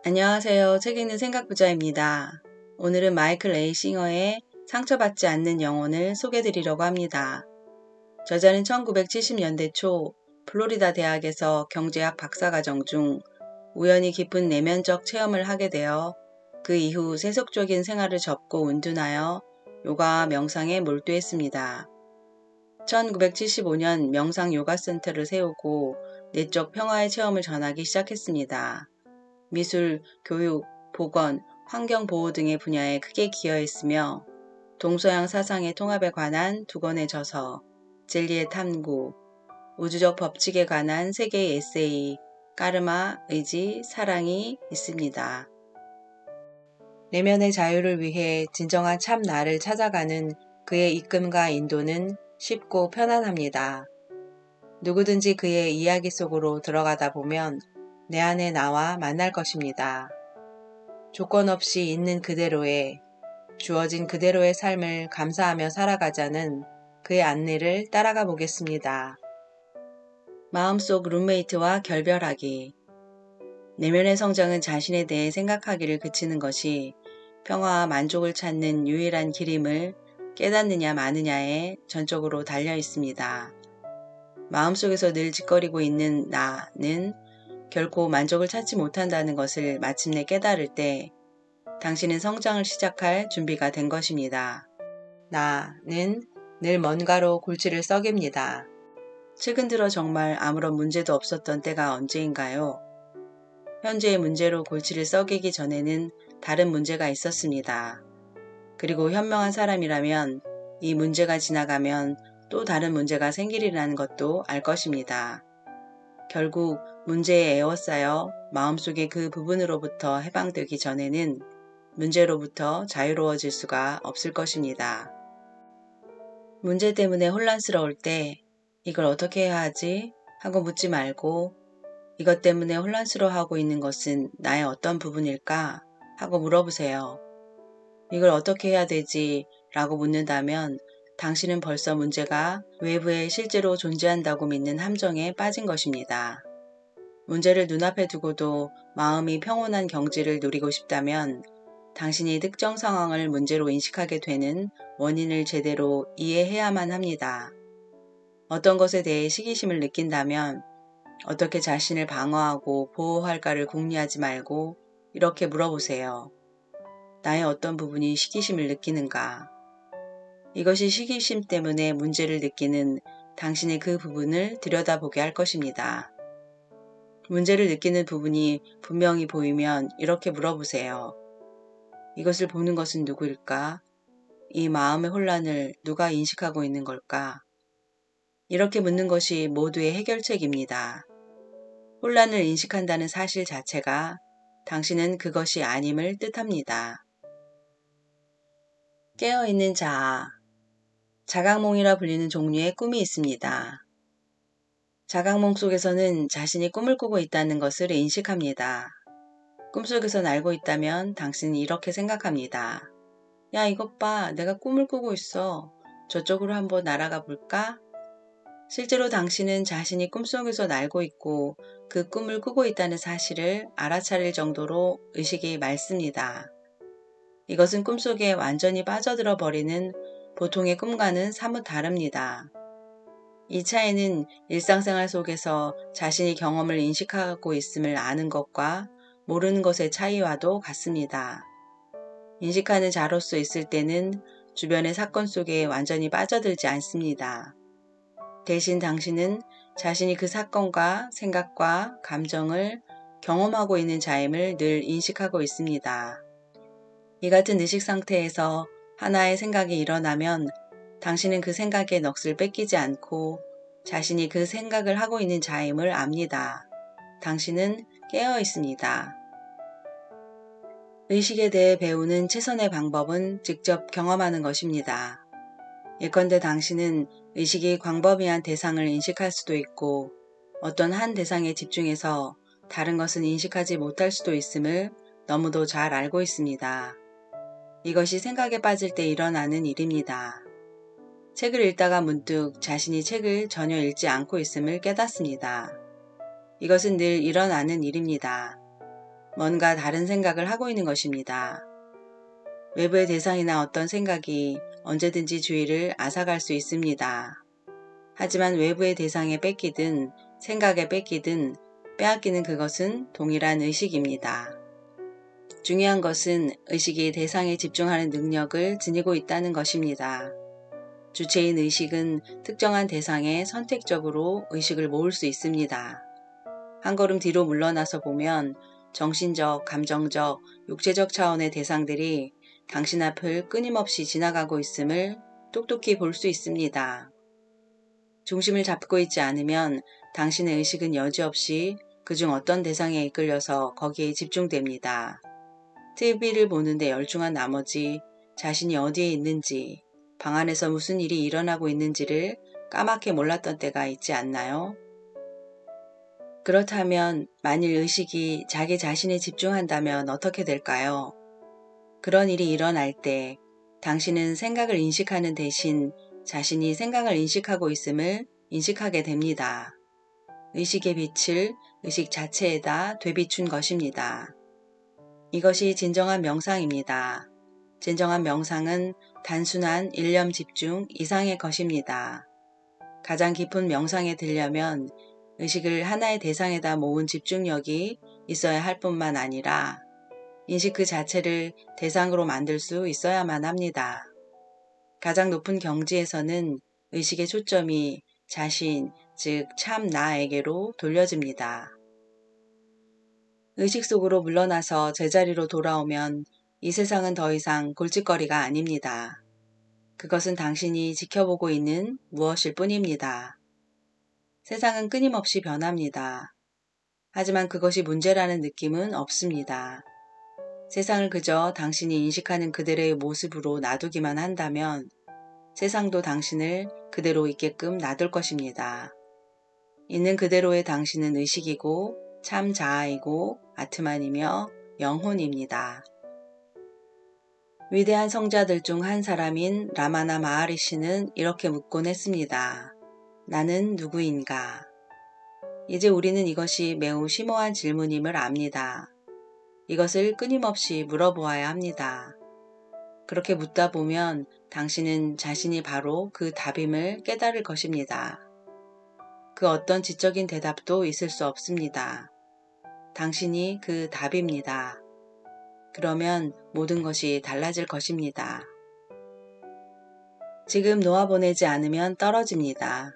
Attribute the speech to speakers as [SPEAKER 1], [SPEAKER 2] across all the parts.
[SPEAKER 1] 안녕하세요. 책 읽는 생각부자입니다. 오늘은 마이클 A. 싱어의 상처받지 않는 영혼을 소개드리려고 합니다. 저자는 1970년대 초 플로리다 대학에서 경제학 박사과정 중 우연히 깊은 내면적 체험을 하게 되어 그 이후 세속적인 생활을 접고 운둔하여 요가와 명상에 몰두했습니다. 1975년 명상 요가 센터를 세우고 내적 평화의 체험을 전하기 시작했습니다. 미술, 교육, 보건, 환경보호 등의 분야에 크게 기여했으며 동서양 사상의 통합에 관한 두 권의 저서, 진리의 탐구, 우주적 법칙에 관한 세 개의 에세이, 까르마, 의지, 사랑이 있습니다. 내면의 자유를 위해 진정한 참 나를 찾아가는 그의 이끔과 인도는 쉽고 편안합니다. 누구든지 그의 이야기 속으로 들어가다 보면 내 안의 나와 만날 것입니다. 조건 없이 있는 그대로의, 주어진 그대로의 삶을 감사하며 살아가자는 그의 안내를 따라가 보겠습니다. 마음속 룸메이트와 결별하기. 내면의 성장은 자신에 대해 생각하기를 그치는 것이 평화와 만족을 찾는 유일한 길임을 깨닫느냐 마느냐에 전적으로 달려 있습니다. 마음속에서 늘 짓거리고 있는 나는 결코 만족을 찾지 못한다는 것을 마침내 깨달을 때 당신은 성장을 시작할 준비가 된 것입니다. 나는 늘 뭔가로 골치를 썩입니다. 최근 들어 정말 아무런 문제도 없었던 때가 언제인가요? 현재의 문제로 골치를 썩이기 전에는 다른 문제가 있었습니다. 그리고 현명한 사람이라면 이 문제가 지나가면 또 다른 문제가 생기리라는 것도 알 것입니다. 결국 문제에 에워싸여 마음속의 그 부분으로부터 해방되기 전에는 문제로부터 자유로워질 수가 없을 것입니다. 문제 때문에 혼란스러울 때 이걸 어떻게 해야 하지? 하고 묻지 말고 이것 때문에 혼란스러워하고 있는 것은 나의 어떤 부분일까? 하고 물어보세요. 이걸 어떻게 해야 되지? 라고 묻는다면 당신은 벌써 문제가 외부에 실제로 존재한다고 믿는 함정에 빠진 것입니다. 문제를 눈앞에 두고도 마음이 평온한 경지를 누리고 싶다면 당신이 특정 상황을 문제로 인식하게 되는 원인을 제대로 이해해야만 합니다. 어떤 것에 대해 시기심을 느낀다면 어떻게 자신을 방어하고 보호할까를 궁리하지 말고 이렇게 물어보세요. 나의 어떤 부분이 시기심을 느끼는가? 이것이 시기심 때문에 문제를 느끼는 당신의 그 부분을 들여다보게 할 것입니다. 문제를 느끼는 부분이 분명히 보이면 이렇게 물어보세요. 이것을 보는 것은 누구일까? 이 마음의 혼란을 누가 인식하고 있는 걸까? 이렇게 묻는 것이 모두의 해결책입니다. 혼란을 인식한다는 사실 자체가 당신은 그것이 아님을 뜻합니다. 깨어있는 자아. 자각몽이라 불리는 종류의 꿈이 있습니다. 자각몽 속에서는 자신이 꿈을 꾸고 있다는 것을 인식합니다. 꿈속에서 알고 있다면 당신은 이렇게 생각합니다. 야, 이것 봐. 내가 꿈을 꾸고 있어. 저쪽으로 한번 날아가 볼까? 실제로 당신은 자신이 꿈속에서 날고 있고 그 꿈을 꾸고 있다는 사실을 알아차릴 정도로 의식이 맑습니다. 이것은 꿈속에 완전히 빠져들어 버리는 보통의 꿈과는 사뭇 다릅니다. 이 차이는 일상생활 속에서 자신이 경험을 인식하고 있음을 아는 것과 모르는 것의 차이와도 같습니다. 인식하는 자로서 있을 때는 주변의 사건 속에 완전히 빠져들지 않습니다. 대신 당신은 자신이 그 사건과 생각과 감정을 경험하고 있는 자임을 늘 인식하고 있습니다. 이 같은 의식 상태에서 하나의 생각이 일어나면 당신은 그 생각의 넋을 뺏기지 않고 자신이 그 생각을 하고 있는 자임을 압니다. 당신은 깨어 있습니다. 의식에 대해 배우는 최선의 방법은 직접 경험하는 것입니다. 예컨대 당신은 의식이 광범위한 대상을 인식할 수도 있고 어떤 한 대상에 집중해서 다른 것은 인식하지 못할 수도 있음을 너무도 잘 알고 있습니다. 이것이 생각에 빠질 때 일어나는 일입니다. 책을 읽다가 문득 자신이 책을 전혀 읽지 않고 있음을 깨닫습니다. 이것은 늘 일어나는 일입니다. 뭔가 다른 생각을 하고 있는 것입니다. 외부의 대상이나 어떤 생각이 언제든지 주의를 앗아갈 수 있습니다. 하지만 외부의 대상에 뺏기든 생각에 뺏기든 빼앗기는 그것은 동일한 의식입니다. 중요한 것은 의식이 대상에 집중하는 능력을 지니고 있다는 것입니다. 주체인 의식은 특정한 대상에 선택적으로 의식을 모을 수 있습니다. 한 걸음 뒤로 물러나서 보면 정신적, 감정적, 육체적 차원의 대상들이 당신 앞을 끊임없이 지나가고 있음을 똑똑히 볼 수 있습니다. 중심을 잡고 있지 않으면 당신의 의식은 여지없이 그중 어떤 대상에 이끌려서 거기에 집중됩니다. TV를 보는데 열중한 나머지 자신이 어디에 있는지, 방 안에서 무슨 일이 일어나고 있는지를 까맣게 몰랐던 때가 있지 않나요? 그렇다면 만일 의식이 자기 자신에 집중한다면 어떻게 될까요? 그런 일이 일어날 때 당신은 생각을 인식하는 대신 자신이 생각을 인식하고 있음을 인식하게 됩니다. 의식의 빛을 의식 자체에다 되비춘 것입니다. 이것이 진정한 명상입니다. 진정한 명상은 단순한 일념 집중 이상의 것입니다. 가장 깊은 명상에 들려면 의식을 하나의 대상에다 모은 집중력이 있어야 할 뿐만 아니라 인식 그 자체를 대상으로 만들 수 있어야만 합니다. 가장 높은 경지에서는 의식의 초점이 자신, 즉 참 나에게로 돌려집니다. 의식 속으로 물러나서 제자리로 돌아오면 이 세상은 더 이상 골칫거리가 아닙니다. 그것은 당신이 지켜보고 있는 무엇일 뿐입니다. 세상은 끊임없이 변합니다. 하지만 그것이 문제라는 느낌은 없습니다. 세상을 그저 당신이 인식하는 그대로의 모습으로 놔두기만 한다면 세상도 당신을 그대로 있게끔 놔둘 것입니다. 있는 그대로의 당신은 의식이고 참 자아이고 아트만이며 영혼입니다. 위대한 성자들 중 한 사람인 라마나 마하리시는 이렇게 묻곤 했습니다. 나는 누구인가? 이제 우리는 이것이 매우 심오한 질문임을 압니다. 이것을 끊임없이 물어보아야 합니다. 그렇게 묻다 보면 당신은 자신이 바로 그 답임을 깨달을 것입니다. 그 어떤 지적인 대답도 있을 수 없습니다. 당신이 그 답입니다. 그러면 모든 것이 달라질 것입니다. 지금 놓아보내지 않으면 떨어집니다.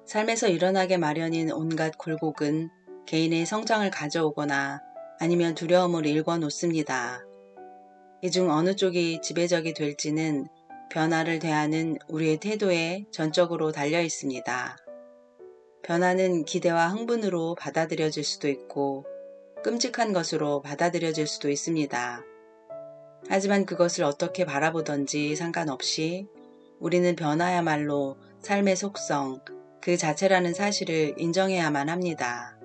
[SPEAKER 1] 삶에서 일어나게 마련인 온갖 굴곡은 개인의 성장을 가져오거나 아니면 두려움을 일궈놓습니다. 이 중 어느 쪽이 지배적이 될지는 변화를 대하는 우리의 태도에 전적으로 달려 있습니다. 변화는 기대와 흥분으로 받아들여질 수도 있고 끔찍한 것으로 받아들여질 수도 있습니다. 하지만 그것을 어떻게 바라보던지 상관없이 우리는 변화야말로 삶의 속성, 그 자체라는 사실을 인정해야만 합니다.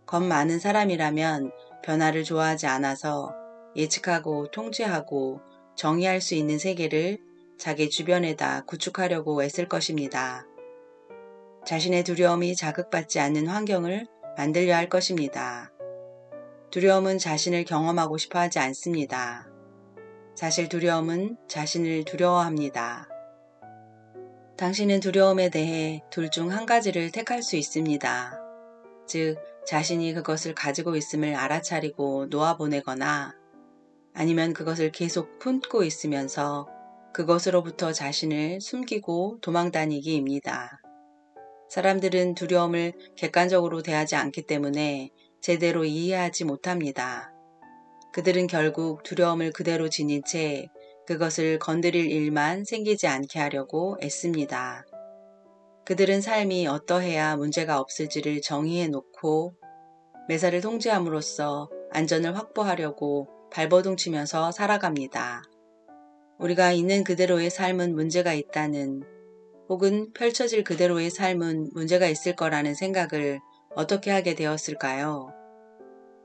[SPEAKER 1] 겁 많은 사람이라면 변화를 좋아하지 않아서 예측하고 통제하고 정의할 수 있는 세계를 자기 주변에다 구축하려고 애쓸 것입니다. 자신의 두려움이 자극받지 않는 환경을 만들려 할 것입니다. 두려움은 자신을 경험하고 싶어 하지 않습니다. 사실 두려움은 자신을 두려워합니다. 당신은 두려움에 대해 둘 중 한 가지를 택할 수 있습니다. 즉, 자신이 그것을 가지고 있음을 알아차리고 놓아보내거나 아니면 그것을 계속 품고 있으면서 그것으로부터 자신을 숨기고 도망다니기입니다. 사람들은 두려움을 객관적으로 대하지 않기 때문에 제대로 이해하지 못합니다. 그들은 결국 두려움을 그대로 지닌 채 그것을 건드릴 일만 생기지 않게 하려고 애씁니다. 그들은 삶이 어떠해야 문제가 없을지를 정의해 놓고 매사를 통제함으로써 안전을 확보하려고 발버둥 치면서 살아갑니다. 우리가 있는 그대로의 삶은 문제가 있다는 혹은 펼쳐질 그대로의 삶은 문제가 있을 거라는 생각을 어떻게 하게 되었을까요?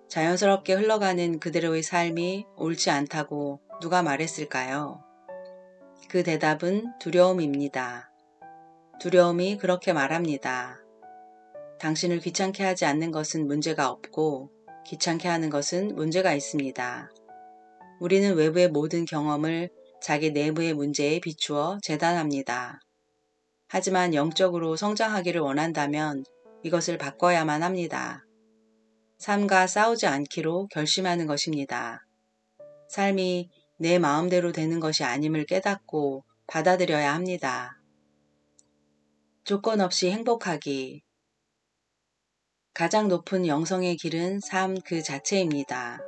[SPEAKER 1] 자연스럽게 흘러가는 그대로의 삶이 옳지 않다고 누가 말했을까요? 그 대답은 두려움입니다. 두려움이 그렇게 말합니다. 당신을 귀찮게 하지 않는 것은 문제가 없고 귀찮게 하는 것은 문제가 있습니다. 우리는 외부의 모든 경험을 자기 내부의 문제에 비추어 재단합니다. 하지만 영적으로 성장하기를 원한다면 이것을 바꿔야만 합니다. 삶과 싸우지 않기로 결심하는 것입니다. 삶이 내 마음대로 되는 것이 아님을 깨닫고 받아들여야 합니다. 조건 없이 행복하기. 가장 높은 영성의 길은 삶 그 자체입니다.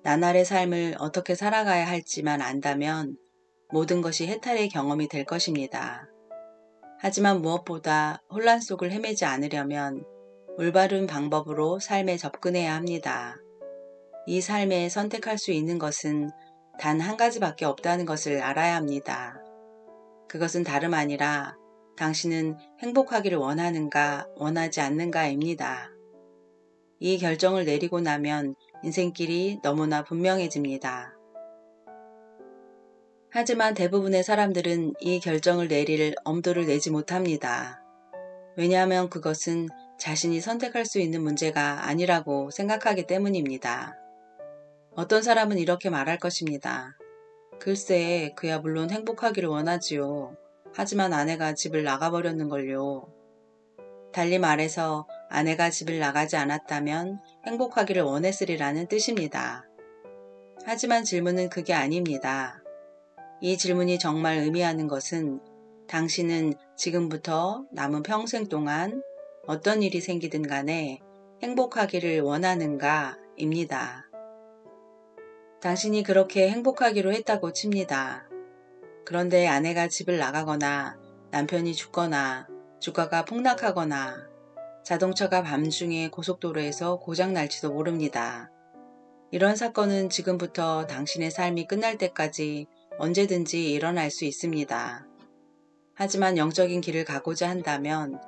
[SPEAKER 1] 나날의 삶을 어떻게 살아가야 할지만 안다면 모든 것이 해탈의 경험이 될 것입니다. 하지만 무엇보다 혼란 속을 헤매지 않으려면 올바른 방법으로 삶에 접근해야 합니다. 이 삶에 선택할 수 있는 것은 단 한 가지밖에 없다는 것을 알아야 합니다. 그것은 다름 아니라 당신은 행복하기를 원하는가 원하지 않는가입니다. 이 결정을 내리고 나면 인생길이 너무나 분명해집니다. 하지만 대부분의 사람들은 이 결정을 내릴 엄두를 내지 못합니다. 왜냐하면 그것은 자신이 선택할 수 있는 문제가 아니라고 생각하기 때문입니다. 어떤 사람은 이렇게 말할 것입니다. 글쎄, 그야 물론 행복하기를 원하지요. 하지만 아내가 집을 나가버렸는걸요. 달리 말해서 아내가 집을 나가지 않았다면 행복하기를 원했으리라는 뜻입니다. 하지만 질문은 그게 아닙니다. 이 질문이 정말 의미하는 것은 당신은 지금부터 남은 평생 동안 어떤 일이 생기든 간에 행복하기를 원하는가 입니다. 당신이 그렇게 행복하기로 했다고 칩니다. 그런데 아내가 집을 나가거나 남편이 죽거나 주가가 폭락하거나 자동차가 밤중에 고속도로에서 고장날지도 모릅니다. 이런 사건은 지금부터 당신의 삶이 끝날 때까지 언제든지 일어날 수 있습니다. 하지만 영적인 길을 가고자 한다면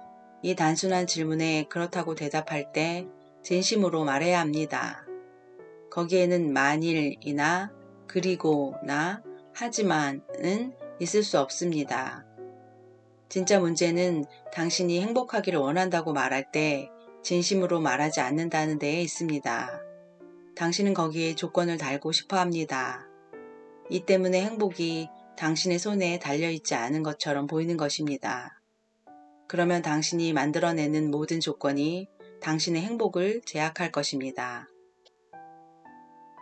[SPEAKER 1] 이 단순한 질문에 그렇다고 대답할 때 진심으로 말해야 합니다. 거기에는 만일이나 그리고나 하지만은 있을 수 없습니다. 진짜 문제는 당신이 행복하기를 원한다고 말할 때 진심으로 말하지 않는다는 데에 있습니다. 당신은 거기에 조건을 달고 싶어 합니다. 이 때문에 행복이 당신의 손에 달려있지 않은 것처럼 보이는 것입니다. 그러면 당신이 만들어내는 모든 조건이 당신의 행복을 제약할 것입니다.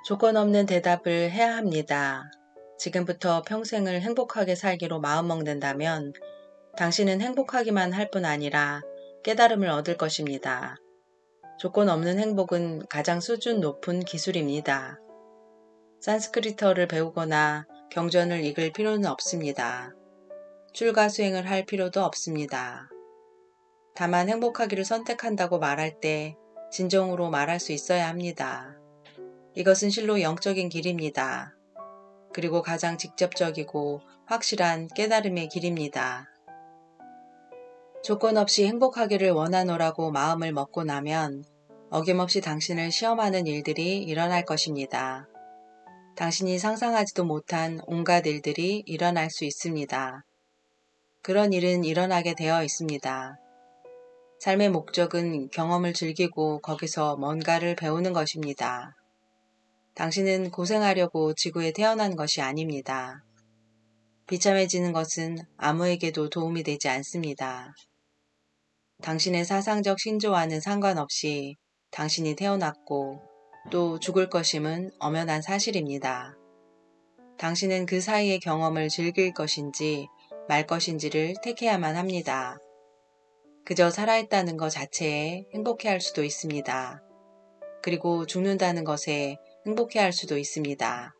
[SPEAKER 1] 조건 없는 대답을 해야 합니다. 지금부터 평생을 행복하게 살기로 마음먹는다면 당신은 행복하기만 할 뿐 아니라 깨달음을 얻을 것입니다. 조건 없는 행복은 가장 수준 높은 기술입니다. 산스크리트어를 배우거나 경전을 읽을 필요는 없습니다. 출가수행을 할 필요도 없습니다. 다만 행복하기를 선택한다고 말할 때 진정으로 말할 수 있어야 합니다. 이것은 실로 영적인 길입니다. 그리고 가장 직접적이고 확실한 깨달음의 길입니다. 조건 없이 행복하기를 원하노라고 마음을 먹고 나면 어김없이 당신을 시험하는 일들이 일어날 것입니다. 당신이 상상하지도 못한 온갖 일들이 일어날 수 있습니다. 그런 일은 일어나게 되어 있습니다. 삶의 목적은 경험을 즐기고 거기서 뭔가를 배우는 것입니다. 당신은 고생하려고 지구에 태어난 것이 아닙니다. 비참해지는 것은 아무에게도 도움이 되지 않습니다. 당신의 사상적 신조와는 상관없이 당신이 태어났고 또 죽을 것임은 엄연한 사실입니다. 당신은 그 사이의 경험을 즐길 것인지 말 것인지를 택해야만 합니다. 그저 살아있다는 것 자체에 행복해할 수도 있습니다. 그리고 죽는다는 것에 행복해할 수도 있습니다.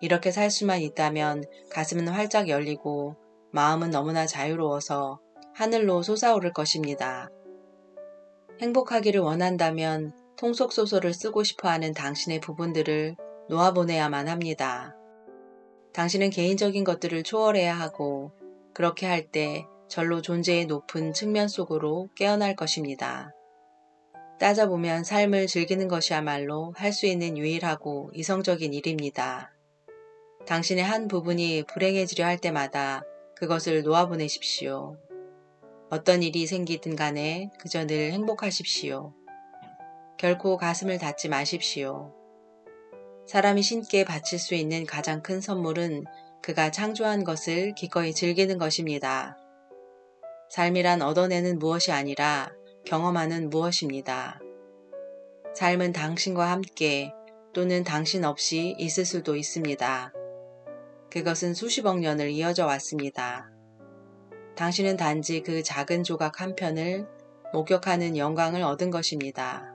[SPEAKER 1] 이렇게 살 수만 있다면 가슴은 활짝 열리고 마음은 너무나 자유로워서 하늘로 솟아오를 것입니다. 행복하기를 원한다면 통속소설을 쓰고 싶어하는 당신의 부분들을 놓아보내야만 합니다. 당신은 개인적인 것들을 초월해야 하고 그렇게 할 때 절로 존재의 높은 측면 속으로 깨어날 것입니다. 따져보면 삶을 즐기는 것이야말로 할 수 있는 유일하고 이성적인 일입니다. 당신의 한 부분이 불행해지려 할 때마다 그것을 놓아보내십시오. 어떤 일이 생기든 간에 그저 늘 행복하십시오. 결코 가슴을 닫지 마십시오. 사람이 신께 바칠 수 있는 가장 큰 선물은 그가 창조한 것을 기꺼이 즐기는 것입니다. 삶이란 얻어내는 무엇이 아니라 경험하는 무엇입니다. 삶은 당신과 함께 또는 당신 없이 있을 수도 있습니다. 그것은 수십억 년을 이어져 왔습니다. 당신은 단지 그 작은 조각 한 편을 목격하는 영광을 얻은 것입니다.